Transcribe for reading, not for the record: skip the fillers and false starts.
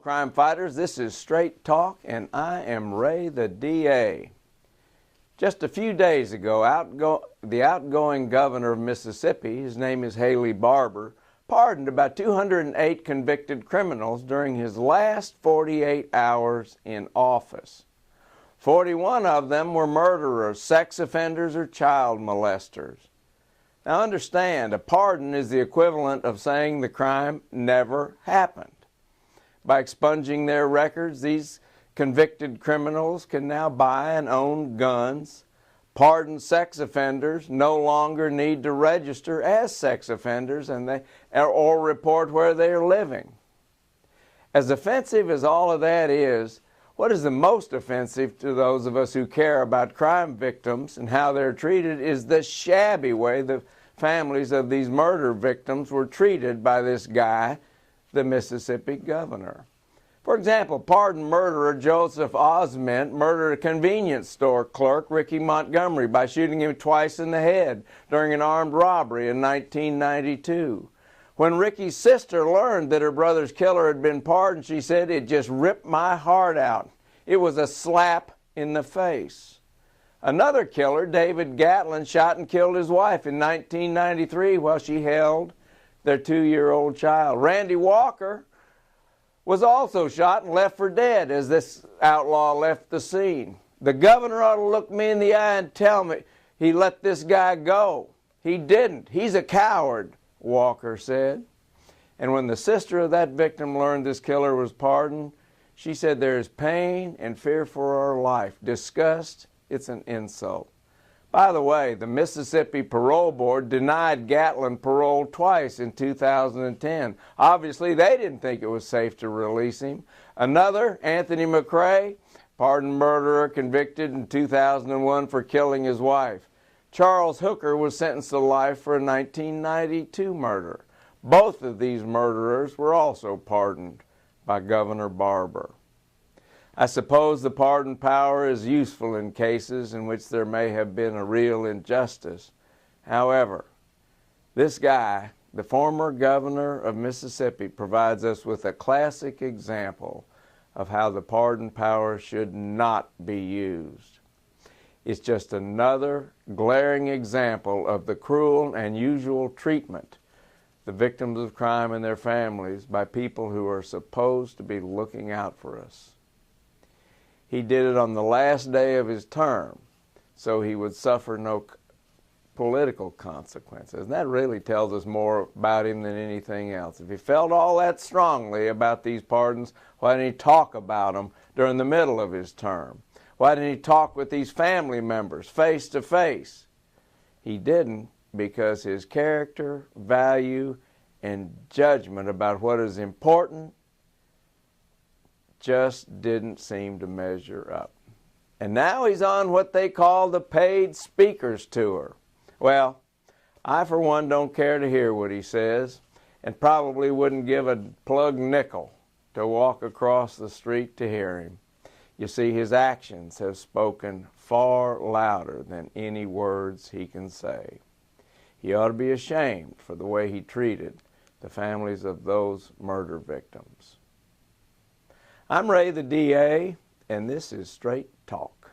crime fighters, this is Straight Talk, and I am Ray the DA. Just a few days ago, the outgoing governor of Mississippi, his name is Haley Barbour, pardoned about 208 convicted criminals during his last 48 hours in office. 41 of them were murderers, sex offenders, or child molesters. Now understand, a pardon is the equivalent of saying the crime never happened. By expunging their records, these convicted criminals can now buy and own guns. Pardoned sex offenders no longer need to register as sex offenders or report where they are living. As offensive as all of that is, what is the most offensive to those of us who care about crime victims and how they're treated is the shabby way the families of these murder victims were treated by this guy, the Mississippi governor. For example, pardoned murderer Joseph Osment murdered a convenience store clerk, Ricky Montgomery, by shooting him twice in the head during an armed robbery in 1992. When Ricky's sister learned that her brother's killer had been pardoned, she said, "It just ripped my heart out. It was a slap in the face." Another killer, David Gatlin, shot and killed his wife in 1993 while she held their 2-year-old child. Randy Walker was also shot and left for dead as this outlaw left the scene. The governor ought to look me in the eye and tell me he let this guy go. He didn't. He's a coward, Walker said. And when the sister of that victim learned this killer was pardoned, she said, "There is pain and fear for our life. Disgust, it's an insult." By the way, the Mississippi Parole Board denied Gatlin parole twice in 2010. Obviously, they didn't think it was safe to release him. Another, Anthony McRae, pardoned murderer, convicted in 2001 for killing his wife. Charles Hooker was sentenced to life for a 1992 murder. Both of these murderers were also pardoned by Governor Barbour. I suppose the pardon power is useful in cases in which there may have been a real injustice. However, this guy, the former governor of Mississippi, provides us with a classic example of how the pardon power should not be used. It's just another glaring example of the cruel and unusual treatment the victims of crime and their families by people who are supposed to be looking out for us. He did it on the last day of his term, so he would suffer no political consequences. And that really tells us more about him than anything else. If he felt all that strongly about these pardons, why didn't he talk about them during the middle of his term? Why didn't he talk with these family members face to face? He didn't, because his character, value, and judgment about what is important just didn't seem to measure up. And now he's on what they call the paid speakers tour. Well, I for one don't care to hear what he says, and probably wouldn't give a plug nickel to walk across the street to hear him. You see, his actions have spoken far louder than any words he can say. He ought to be ashamed for the way he treated the families of those murder victims. I'm Ray the DA, and this is Straight Talk.